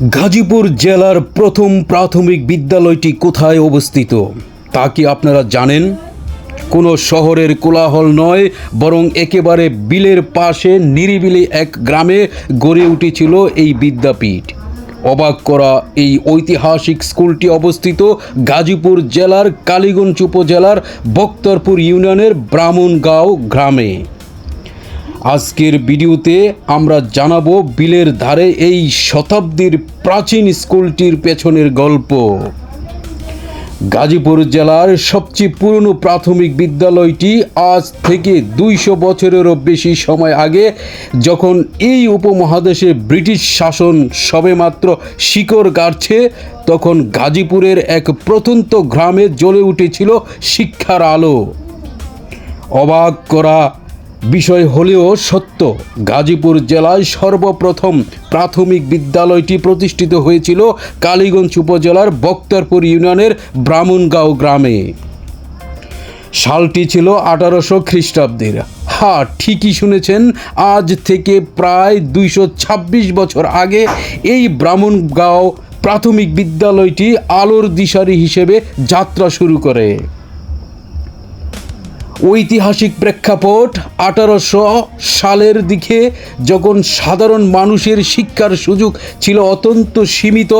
গাজীপুর জেলার প্রথম প্রাথমিক বিদ্যালয়টি কোথায় অবস্থিত তা কি আপনারা জানেন? কোনো শহরের কোলাহল নয়, বরং একেবারে বিলের পাশে নিরিবিলি এক গ্রামে গড়ে উঠেছিল এই বিদ্যাপীঠ। অবাক করা এই ঐতিহাসিক স্কুলটি অবস্থিত গাজীপুর জেলার কালীগঞ্জ উপজেলার বক্তরপুর ইউনিয়নের ব্রাহ্মণগাঁও গ্রামে। আজকের ভিডিওতে আমরা জানাবো বিলের ধারে এই শতাব্দীর প্রাচীন স্কুলটির পেছনের গল্প। গাজীপুর জেলার সবচেয়ে পুরনো প্রাথমিক বিদ্যালয়টি আজ থেকে 200 বছরেরও বেশি সময় আগে, যখন এই উপমহাদেশে ব্রিটিশ শাসন সবেমাত্র শিকড় গাড়ছে, তখন গাজীপুরের এক প্রত্যন্ত গ্রামে জ্বলে উঠেছিল শিক্ষার আলো। অবাক করা বিষয় হলেও সত্য, গাজীপুর জেলায় সর্বপ্রথম প্রাথমিক বিদ্যালয়টি প্রতিষ্ঠিত হয়েছিল কালীগঞ্জ উপজেলার বক্তরপুর ইউনিয়নের ব্রাহ্মণগাঁও গ্রামে। সালটি ছিল 1800 খ্রিস্টাব্দের। হ্যাঁ, ঠিকই শুনেছেন, আজ থেকে প্রায় 226 বছর আগে এই ব্রাহ্মণগাঁও প্রাথমিক বিদ্যালয়টি আলোর দিশারি হিসেবে যাত্রা শুরু করে। ঐতিহাসিক প্রেক্ষাপট: 1800 সালের দিকে, যখন সাধারণ মানুষের শিক্ষার সুযোগ ছিল অত্যন্ত সীমিত,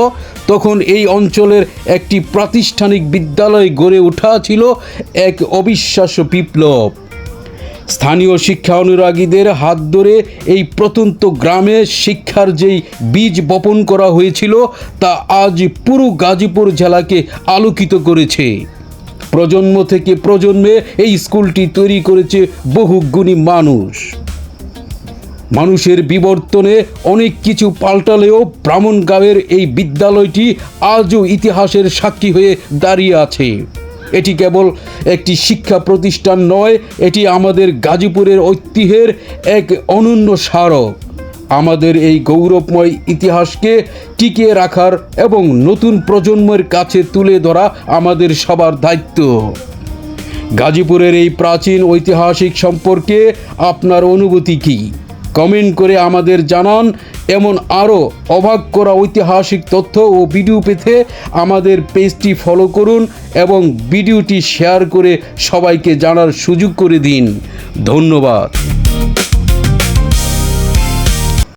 তখন এই অঞ্চলের একটি প্রাতিষ্ঠানিক বিদ্যালয় গড়ে ওঠা ছিল এক অবিশ্বাস্য বিপ্লব। স্থানীয় শিক্ষা অনুরাগীদের হাত ধরে এই প্রত্যন্ত গ্রামে শিক্ষার যেই বীজ বপন করা হয়েছিল, তা আজ পুরো গাজীপুর জেলাকে আলোকিত করেছে। প্রজন্ম থেকে প্রজন্মে এই স্কুলটি তৈরি করেছে বহু গুণী মানুষ। মানুষের বিবর্তনে অনেক কিছু পাল্টালেও ব্রাহ্মণগাঁওয়ের এই বিদ্যালয়টি আজও ইতিহাসের সাক্ষী হয়ে দাঁড়িয়ে আছে। এটি কেবল একটি শিক্ষা প্রতিষ্ঠান নয়, এটি আমাদের গাজীপুরের ঐতিহ্যের এক অনন্য স্মারক। আমাদের এই গৌরবময় ইতিহাসকে টিকিয়ে রাখার এবং নতুন প্রজন্মের কাছে তুলে ধরা আমাদের সবার দায়িত্ব। গাজীপুরের এই প্রাচীন ঐতিহাসিক সম্পর্কে আপনার অনুভূতি কী? কমেন্ট করে আমাদের জানান। এমন আরও অবাক করা ঐতিহাসিক তথ্য ও ভিডিও পেতে আমাদের পেজটি ফলো করুন এবং ভিডিওটি শেয়ার করে সবাইকে জানার সুযোগ করে দিন। ধন্যবাদ।